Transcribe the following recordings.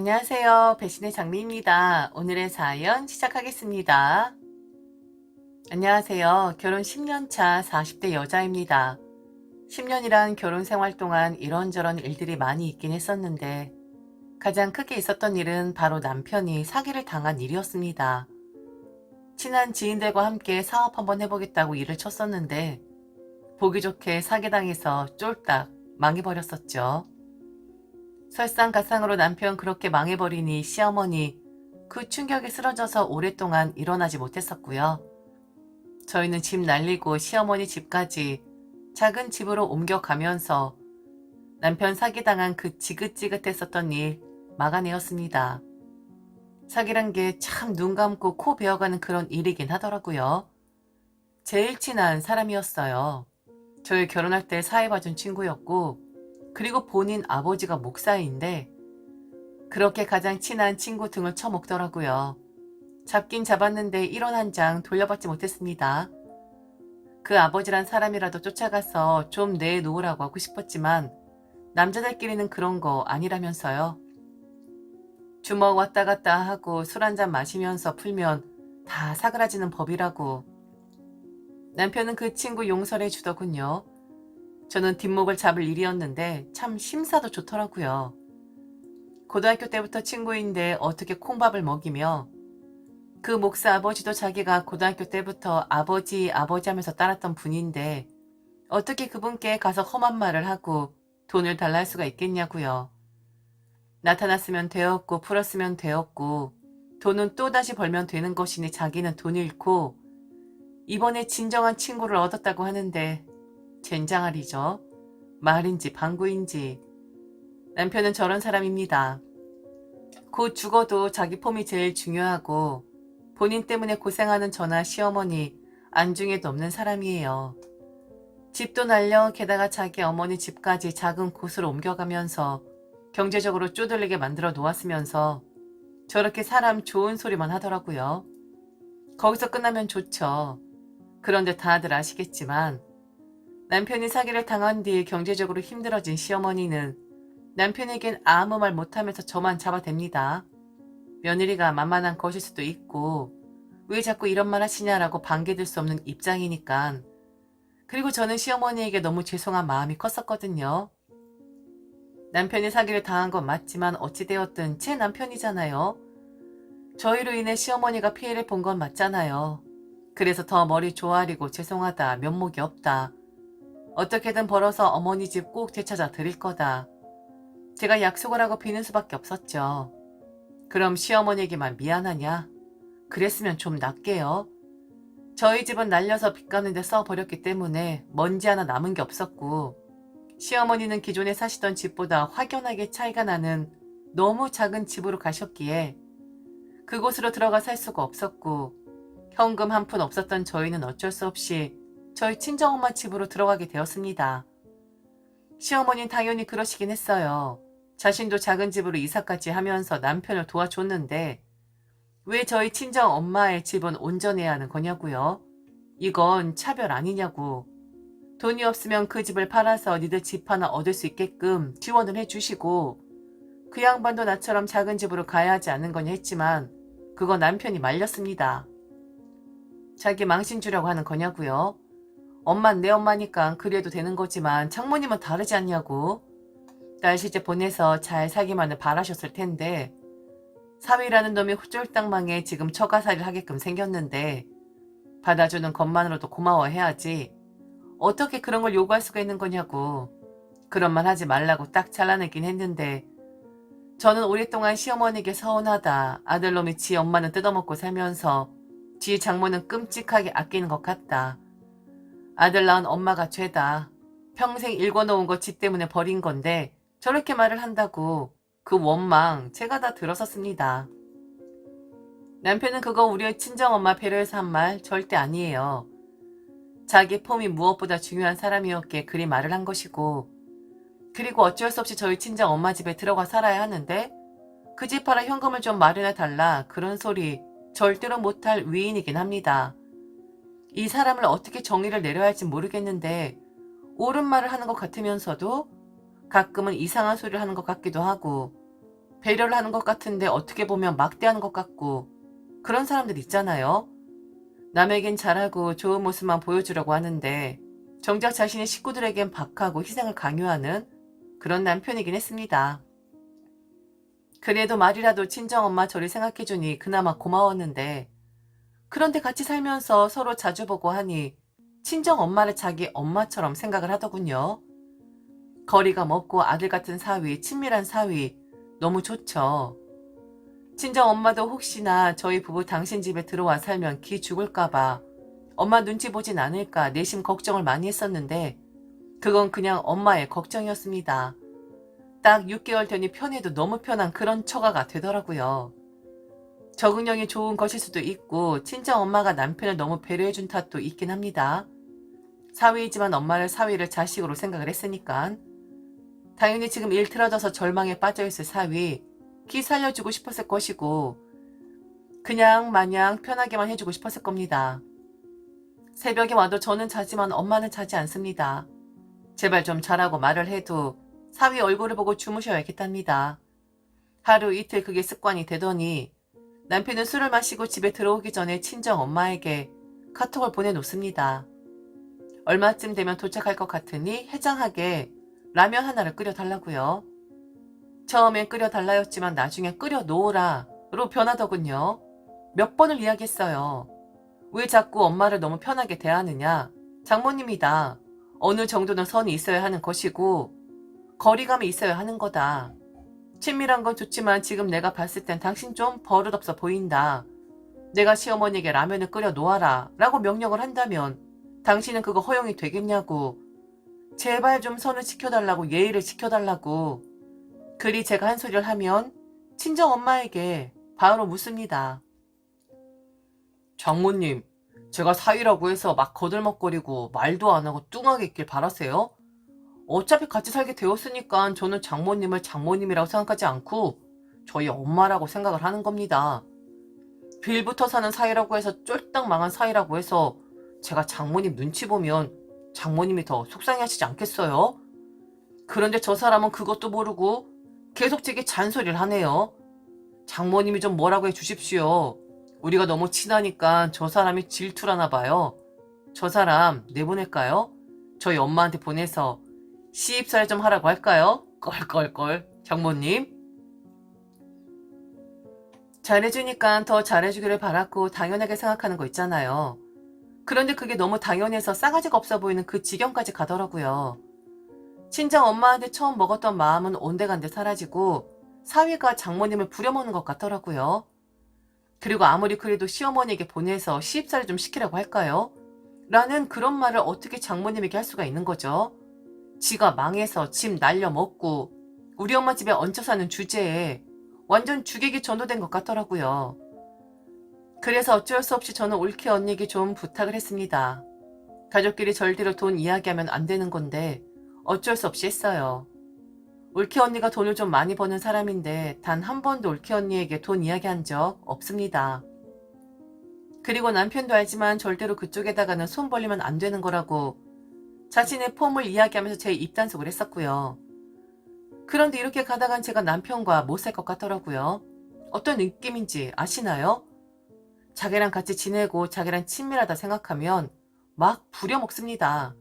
안녕하세요. 배신의 장미입니다. 오늘의 사연 시작하겠습니다. 안녕하세요. 결혼 10년 차 40대 여자입니다. 10년이란 결혼 생활 동안 이런저런 일들이 많이 있긴 했었는데 가장 크게 있었던 일은 바로 남편이 사기를 당한 일이었습니다. 친한 지인들과 함께 사업 한번 해보겠다고 일을 쳤었는데 보기 좋게 사기당해서 쫄딱 망해버렸었죠. 설상가상으로 남편 그렇게 망해버리니 시어머니 그 충격에 쓰러져서 오랫동안 일어나지 못했었고요. 저희는 집 날리고 시어머니 집까지 작은 집으로 옮겨가면서 남편 사기당한 그 지긋지긋했었던 일 막아내었습니다. 사기란 게 참 눈 감고 코 베어가는 그런 일이긴 하더라고요. 제일 친한 사람이었어요. 저희 결혼할 때 사회봐준 친구였고 그리고 본인 아버지가 목사인데 그렇게 가장 친한 친구 등을 쳐먹더라고요. 잡긴 잡았는데 1원 한 장 돌려받지 못했습니다. 그 아버지란 사람이라도 쫓아가서 좀 내놓으라고 하고 싶었지만 남자들끼리는 그런 거 아니라면서요. 주먹 왔다 갔다 하고 술 한잔 마시면서 풀면 다 사그라지는 법이라고. 남편은 그 친구 용서를 주더군요. 저는 뒷목을 잡을 일이었는데 참 심사도 좋더라고요. 고등학교 때부터 친구인데 어떻게 콩밥을 먹이며 그 목사 아버지도 자기가 고등학교 때부터 아버지 하면서 따랐던 분인데 어떻게 그분께 가서 험한 말을 하고 돈을 달라 할 수가 있겠냐고요. 나타났으면 되었고 풀었으면 되었고 돈은 또다시 벌면 되는 것이니 자기는 돈 잃고 이번에 진정한 친구를 얻었다고 하는데 젠장할이죠. 말인지 방구인지. 남편은 저런 사람입니다. 곧 죽어도 자기 폼이 제일 중요하고 본인 때문에 고생하는 저나 시어머니 안중에도 없는 사람이에요. 집도 날려 게다가 자기 어머니 집까지 작은 곳으로 옮겨가면서 경제적으로 쪼들리게 만들어 놓았으면서 저렇게 사람 좋은 소리만 하더라고요. 거기서 끝나면 좋죠. 그런데 다들 아시겠지만 남편이 사기를 당한 뒤 경제적으로 힘들어진 시어머니는 남편에겐 아무 말 못하면서 저만 잡아댑니다. 며느리가 만만한 것일 수도 있고 왜 자꾸 이런 말 하시냐라고 반겨들 수 없는 입장이니까. 그리고 저는 시어머니에게 너무 죄송한 마음이 컸었거든요. 남편이 사기를 당한 건 맞지만 어찌되었든 제 남편이잖아요. 저희로 인해 시어머니가 피해를 본 건 맞잖아요. 그래서 더 머리 조아리고 죄송하다, 면목이 없다. 어떻게든 벌어서 어머니 집 꼭 되찾아 드릴 거다. 제가 약속을 하고 비는 수밖에 없었죠. 그럼 시어머니에게만 미안하냐? 그랬으면 좀 낫게요. 저희 집은 날려서 빚 갚는데 써버렸기 때문에 먼지 하나 남은 게 없었고 시어머니는 기존에 사시던 집보다 확연하게 차이가 나는 너무 작은 집으로 가셨기에 그곳으로 들어가 살 수가 없었고 현금 한 푼 없었던 저희는 어쩔 수 없이 저희 친정엄마 집으로 들어가게 되었습니다. 시어머니는 당연히 그러시긴 했어요. 자신도 작은 집으로 이사까지 하면서 남편을 도와줬는데 왜 저희 친정 엄마의 집은 온전해야 하는 거냐고요. 이건 차별 아니냐고. 돈이 없으면 그 집을 팔아서 니들 집 하나 얻을 수 있게끔 지원을 해주시고 그 양반도 나처럼 작은 집으로 가야 하지 않는 거냐 했지만 그거 남편이 말렸습니다. 자기 망신 주려고 하는 거냐고요. 엄만 내 엄마니까 그래도 되는 거지만 장모님은 다르지 않냐고. 딸 시집 보내서 잘 살기만을 바라셨을 텐데 사위라는 놈이 홀쫄딱망에 지금 처가살이를 하게끔 생겼는데 받아주는 것만으로도 고마워해야지. 어떻게 그런 걸 요구할 수가 있는 거냐고. 그런 말 하지 말라고 딱 잘라내긴 했는데 저는 오랫동안 시어머니에게 서운하다. 아들놈이 지 엄마는 뜯어먹고 살면서 지 장모는 끔찍하게 아끼는 것 같다. 아들 낳은 엄마가 죄다. 평생 일궈놓은 거 지 때문에 버린 건데 저렇게 말을 한다고. 그 원망 제가 다 들었었습니다. 남편은 그거 우리 친정엄마 배려해서 한 말 절대 아니에요. 자기 폼이 무엇보다 중요한 사람이었기에 그리 말을 한 것이고 그리고 어쩔 수 없이 저희 친정엄마 집에 들어가 살아야 하는데 그 집 팔아 현금을 좀 마련해달라 그런 소리 절대로 못할 위인이긴 합니다. 이 사람을 어떻게 정의를 내려야 할지 모르겠는데 옳은 말을 하는 것 같으면서도 가끔은 이상한 소리를 하는 것 같기도 하고 배려를 하는 것 같은데 어떻게 보면 막대하는 것 같고 그런 사람들 있잖아요. 남에겐 잘하고 좋은 모습만 보여주려고 하는데 정작 자신의 식구들에겐 박하고 희생을 강요하는 그런 남편이긴 했습니다. 그래도 말이라도 친정엄마 저리 생각해주니 그나마 고마웠는데 그런데 같이 살면서 서로 자주 보고 하니 친정엄마를 자기 엄마처럼 생각을 하더군요. 거리가 멀고 아들 같은 사위, 친밀한 사위 너무 좋죠. 친정엄마도 혹시나 저희 부부 당신 집에 들어와 살면 기 죽을까봐 엄마 눈치 보진 않을까 내심 걱정을 많이 했었는데 그건 그냥 엄마의 걱정이었습니다. 딱 6개월 되니 편해도 너무 편한 그런 처가가 되더라고요. 적응력이 좋은 것일 수도 있고 친정엄마가 남편을 너무 배려해준 탓도 있긴 합니다. 사위이지만 엄마를 사위를 자식으로 생각을 했으니까. 당연히 지금 일 틀어져서 절망에 빠져있을 사위 기 살려주고 싶었을 것이고 그냥 마냥 편하게만 해주고 싶었을 겁니다. 새벽에 와도 저는 자지만 엄마는 자지 않습니다. 제발 좀 자라고 말을 해도 사위 얼굴을 보고 주무셔야겠답니다. 하루 이틀 그게 습관이 되더니 남편은 술을 마시고 집에 들어오기 전에 친정 엄마에게 카톡을 보내놓습니다. 얼마쯤 되면 도착할 것 같으니 해장하게 라면 하나를 끓여달라고요. 처음엔 끓여달라였지만 나중에 끓여놓으라로 변하더군요. 몇 번을 이야기했어요. 왜 자꾸 엄마를 너무 편하게 대하느냐. 장모님이다. 어느 정도는 선이 있어야 하는 것이고 거리감이 있어야 하는 거다. 친밀한 건 좋지만 지금 내가 봤을 땐 당신 좀 버릇없어 보인다. 내가 시어머니에게 라면을 끓여 놓아라 라고 명령을 한다면 당신은 그거 허용이 되겠냐고. 제발 좀 선을 지켜달라고 예의를 지켜달라고. 그리 제가 한 소리를 하면 친정엄마에게 바로 묻습니다. 장모님, 제가 사위라고 해서 막 거들먹거리고 말도 안 하고 뚱하게 있길 바라세요? 어차피 같이 살게 되었으니까 저는 장모님을 장모님이라고 생각하지 않고 저희 엄마라고 생각을 하는 겁니다. 빌부터 사는 사이라고 해서 쫄딱 망한 사이라고 해서 제가 장모님 눈치 보면 장모님이 더 속상해하시지 않겠어요? 그런데 저 사람은 그것도 모르고 계속 제게 잔소리를 하네요. 장모님이 좀 뭐라고 해주십시오. 우리가 너무 친하니까 저 사람이 질투라나 봐요. 저 사람 내보낼까요? 저희 엄마한테 보내서 시집살 좀 하라고 할까요? 껄껄껄. 장모님. 잘해주니까 더 잘해주기를 바랐고 당연하게 생각하는 거 있잖아요. 그런데 그게 너무 당연해서 싸가지가 없어 보이는 그 지경까지 가더라고요. 친정 엄마한테 처음 먹었던 마음은 온데간데 사라지고 사위가 장모님을 부려먹는 것 같더라고요. 그리고 아무리 그래도 시어머니에게 보내서 시집살이 좀 시키라고 할까요? 라는 그런 말을 어떻게 장모님에게 할 수가 있는 거죠? 지가 망해서 집 날려먹고 우리 엄마 집에 얹혀 사는 주제에 완전 주객이 전도된 것 같더라고요. 그래서 어쩔 수 없이 저는 올케 언니에게 좀 부탁을 했습니다. 가족끼리 절대로 돈 이야기하면 안 되는 건데 어쩔 수 없이 했어요. 올케 언니가 돈을 좀 많이 버는 사람인데 단 한 번도 올케 언니에게 돈 이야기한 적 없습니다. 그리고 남편도 알지만 절대로 그쪽에다가는 손 벌리면 안 되는 거라고 자신의 폼을 이야기하면서 제 입단속을 했었고요. 그런데 이렇게 가다간 제가 남편과 못 살 것 같더라고요. 어떤 느낌인지 아시나요? 자기랑 같이 지내고 자기랑 친밀하다 생각하면 막 부려먹습니다.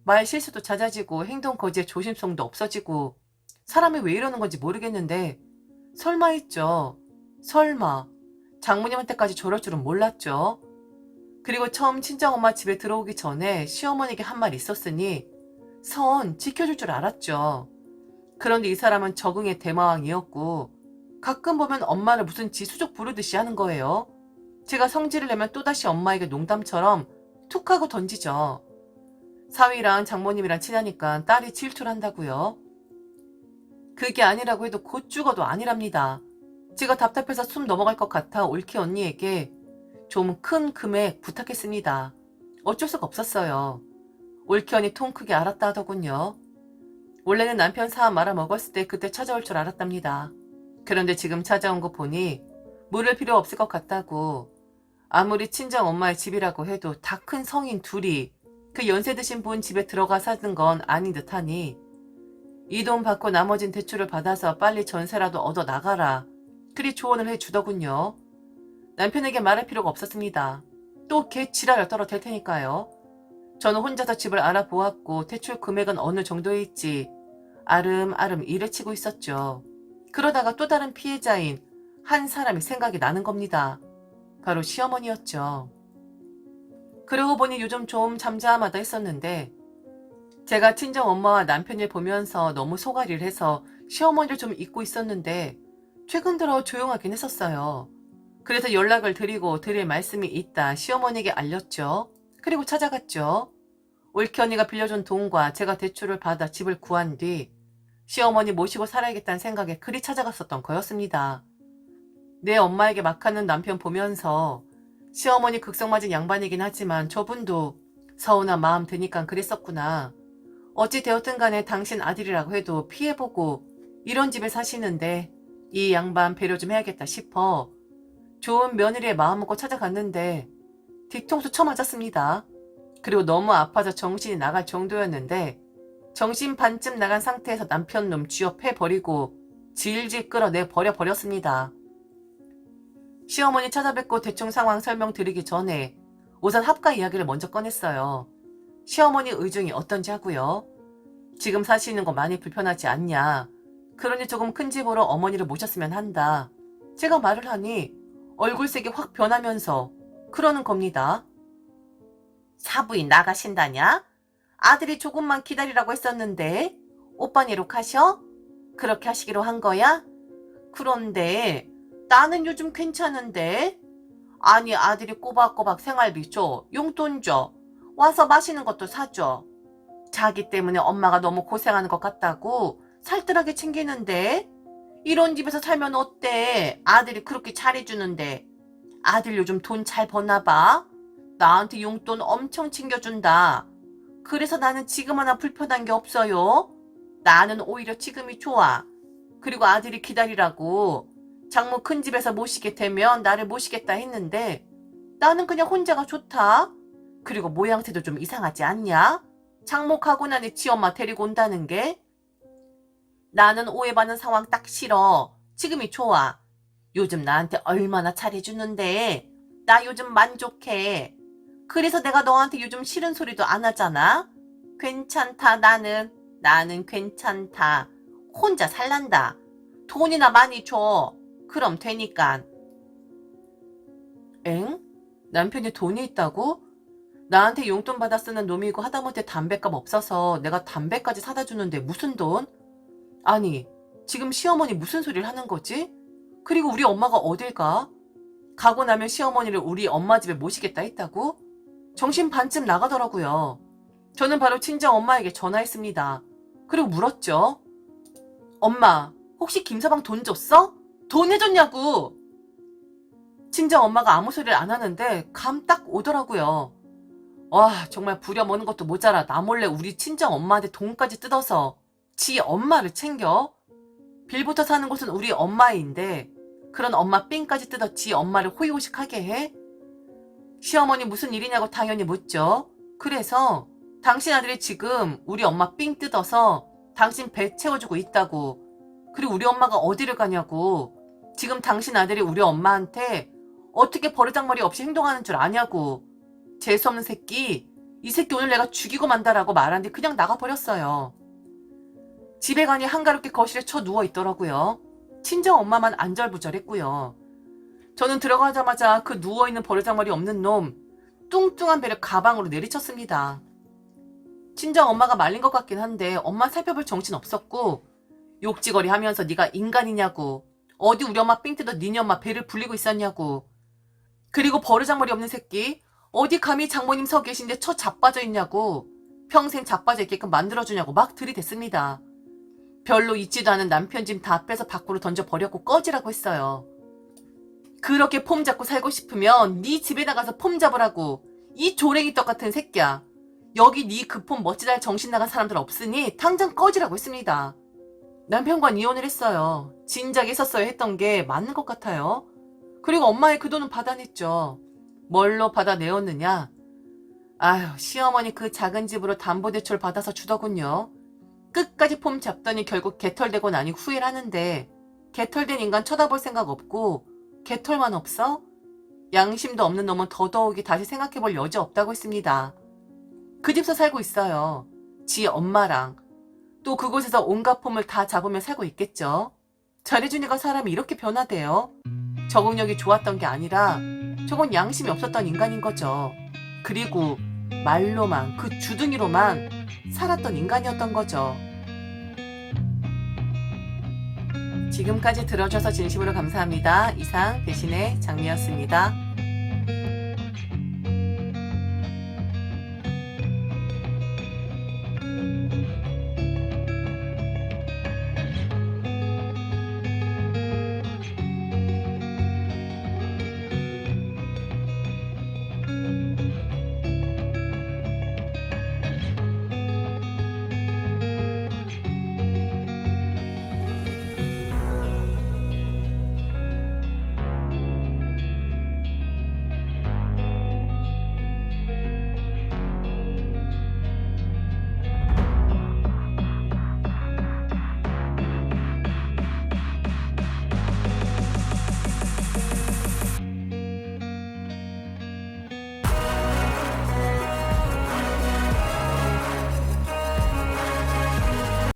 말 실수도 잦아지고 행동 거지의 조심성도 없어지고 사람이 왜 이러는 건지 모르겠는데 설마 했죠. 설마. 장모님한테까지 저럴 줄은 몰랐죠. 그리고 처음 친정엄마 집에 들어오기 전에 시어머니에게 한 말 있었으니 선 지켜줄 줄 알았죠. 그런데 이 사람은 적응의 대마왕이었고 가끔 보면 엄마를 무슨 지수족 부르듯이 하는 거예요. 제가 성질을 내면 또다시 엄마에게 농담처럼 툭 하고 던지죠. 사위랑 장모님이랑 친하니까 딸이 질투를 한다고요. 그게 아니라고 해도 곧 죽어도 아니랍니다. 제가 답답해서 숨 넘어갈 것 같아 올케 언니에게 좀 큰 금액 부탁했습니다. 어쩔 수가 없었어요. 올케 언니 통 크게 알았다 하더군요. 원래는 남편 사업 말아먹었을 때 그때 찾아올 줄 알았답니다. 그런데 지금 찾아온 거 보니 물을 필요 없을 것 같다고. 아무리 친정 엄마의 집이라고 해도 다 큰 성인 둘이 그 연세 드신 분 집에 들어가 사는 건 아닌 듯하니 이 돈 받고 나머진 대출을 받아서 빨리 전세라도 얻어 나가라. 그리 조언을 해주더군요. 남편에게 말할 필요가 없었습니다. 또 걔 지랄을 떨어댈 테니까요. 저는 혼자서 집을 알아보았고 대출 금액은 어느 정도일지 아름아름 일을 치고 있었죠. 그러다가 또 다른 피해자인 한 사람이 생각이 나는 겁니다. 바로 시어머니였죠. 그러고 보니 요즘 좀 잠잠하다 했었는데 제가 친정 엄마와 남편을 보면서 너무 소갈이를 해서 시어머니를 좀 잊고 있었는데 최근 들어 조용하긴 했었어요. 그래서 연락을 드리고 드릴 말씀이 있다 시어머니에게 알렸죠. 그리고 찾아갔죠. 올케 언니가 빌려준 돈과 제가 대출을 받아 집을 구한 뒤 시어머니 모시고 살아야겠다는 생각에 그리 찾아갔었던 거였습니다. 내 엄마에게 막하는 남편 보면서 시어머니 극성맞은 양반이긴 하지만 저분도 서운한 마음 드니까 그랬었구나. 어찌 되었든 간에 당신 아들이라고 해도 피해보고 이런 집에 사시는데 이 양반 배려 좀 해야겠다 싶어 좋은 며느리의 마음 먹고 찾아갔는데 뒤통수 쳐맞았습니다. 그리고 너무 아파서 정신이 나갈 정도였는데 정신 반쯤 나간 상태에서 남편 놈 쥐어패버리고 질질 끌어내 버려버렸습니다. 시어머니 찾아뵙고 대충 상황 설명드리기 전에 우선 합가 이야기를 먼저 꺼냈어요. 시어머니 의중이 어떤지 하고요. 지금 사시는 거 많이 불편하지 않냐. 그러니 조금 큰 집으로 어머니를 모셨으면 한다. 제가 말을 하니 얼굴색이 확 변하면서 그러는 겁니다. 사부인 나가신다냐? 아들이 조금만 기다리라고 했었는데 오빠는 이렇게하셔? 그렇게 하시기로 한 거야? 그런데 나는 요즘 괜찮은데? 아니 아들이 꼬박꼬박 생활비 줘, 용돈 줘, 와서 마시는 것도 사줘. 자기 때문에 엄마가 너무 고생하는 것 같다고 살뜰하게 챙기는데? 이런 집에서 살면 어때? 아들이 그렇게 잘해주는데. 아들 요즘 돈 잘 버나 봐? 나한테 용돈 엄청 챙겨준다. 그래서 나는 지금 하나 불편한 게 없어요. 나는 오히려 지금이 좋아. 그리고 아들이 기다리라고 장모 큰 집에서 모시게 되면 나를 모시겠다 했는데 나는 그냥 혼자가 좋다. 그리고 모양새도 좀 이상하지 않냐? 장모 가고 나니 지 엄마 데리고 온다는 게. 나는 오해받는 상황 딱 싫어. 지금이 좋아. 요즘 나한테 얼마나 잘해주는데 나 요즘 만족해. 그래서 내가 너한테 요즘 싫은 소리도 안 하잖아. 괜찮다 나는 괜찮다. 혼자 살란다. 돈이나 많이 줘. 그럼 되니까. 엥? 남편이 돈이 있다고? 나한테 용돈 받아 쓰는 놈이고 하다못해 담뱃값 없어서 내가 담배까지 사다 주는데 무슨 돈? 아니 지금 시어머니 무슨 소리를 하는 거지? 그리고 우리 엄마가 어딜 가? 가고 나면 시어머니를 우리 엄마 집에 모시겠다 했다고? 정신 반쯤 나가더라고요. 저는 바로 친정 엄마에게 전화했습니다. 그리고 물었죠. 엄마, 혹시 김서방 돈 줬어? 돈 해줬냐고! 친정 엄마가 아무 소리를 안 하는데 감 딱 오더라고요. 와, 정말 부려먹는 것도 모자라 나 몰래 우리 친정 엄마한테 돈까지 뜯어서 지 엄마를 챙겨? 빌부터 사는 곳은 우리 엄마인데 그런 엄마 삥까지 뜯어 지 엄마를 호의호식하게 해? 시어머니 무슨 일이냐고 당연히 묻죠. 그래서 당신 아들이 지금 우리 엄마 삥 뜯어서 당신 배 채워주고 있다고. 그리고 우리 엄마가 어디를 가냐고. 지금 당신 아들이 우리 엄마한테 어떻게 버르장머리 없이 행동하는 줄 아냐고. 재수없는 새끼. 이 새끼 오늘 내가 죽이고 만다라고 말한 뒤 그냥 나가버렸어요. 집에 가니 한가롭게 거실에 쳐 누워있더라고요. 친정 엄마만 안절부절했고요. 저는 들어가자마자 그 누워있는 버르장머리 없는 놈 뚱뚱한 배를 가방으로 내리쳤습니다. 친정 엄마가 말린 것 같긴 한데 엄마 살펴볼 정신 없었고 욕지거리 하면서 네가 인간이냐고. 어디 우리 엄마 삥 뜯어 니네 엄마 배를 불리고 있었냐고. 그리고 버르장머리 없는 새끼 어디 감히 장모님 서 계신데 처 자빠져 있냐고. 평생 자빠져 있게끔 만들어주냐고 막 들이댔습니다. 별로 있지도 않은 남편 짐 다 빼서 밖으로 던져버렸고 꺼지라고 했어요. 그렇게 폼 잡고 살고 싶으면 네 집에 나가서 폼 잡으라고. 이 조랭이 떡 같은 새끼야. 여기 네 그 폼 멋지다 할 정신 나간 사람들 없으니 당장 꺼지라고 했습니다. 남편과 이혼을 했어요. 진작에 있었어야 했던 게 맞는 것 같아요. 그리고 엄마의 그 돈은 받아냈죠. 뭘로 받아내었느냐? 아휴, 시어머니 그 작은 집으로 담보대출 받아서 주더군요. 끝까지 폼 잡더니 결국 개털되고 나니 후회를 하는데 개털된 인간 쳐다볼 생각 없고 개털만 없어? 양심도 없는 놈은 더더욱이 다시 생각해볼 여지 없다고 했습니다. 그 집서 살고 있어요. 지 엄마랑. 또 그곳에서 온갖 폼을 다 잡으며 살고 있겠죠. 잘해주니까 사람이 이렇게 변화돼요. 적응력이 좋았던 게 아니라 저건 양심이 없었던 인간인 거죠. 그리고 말로만, 그 주둥이로만 살았던 인간이었던 거죠. 지금까지 들어주셔서 진심으로 감사합니다. 이상 배신의 장미였습니다.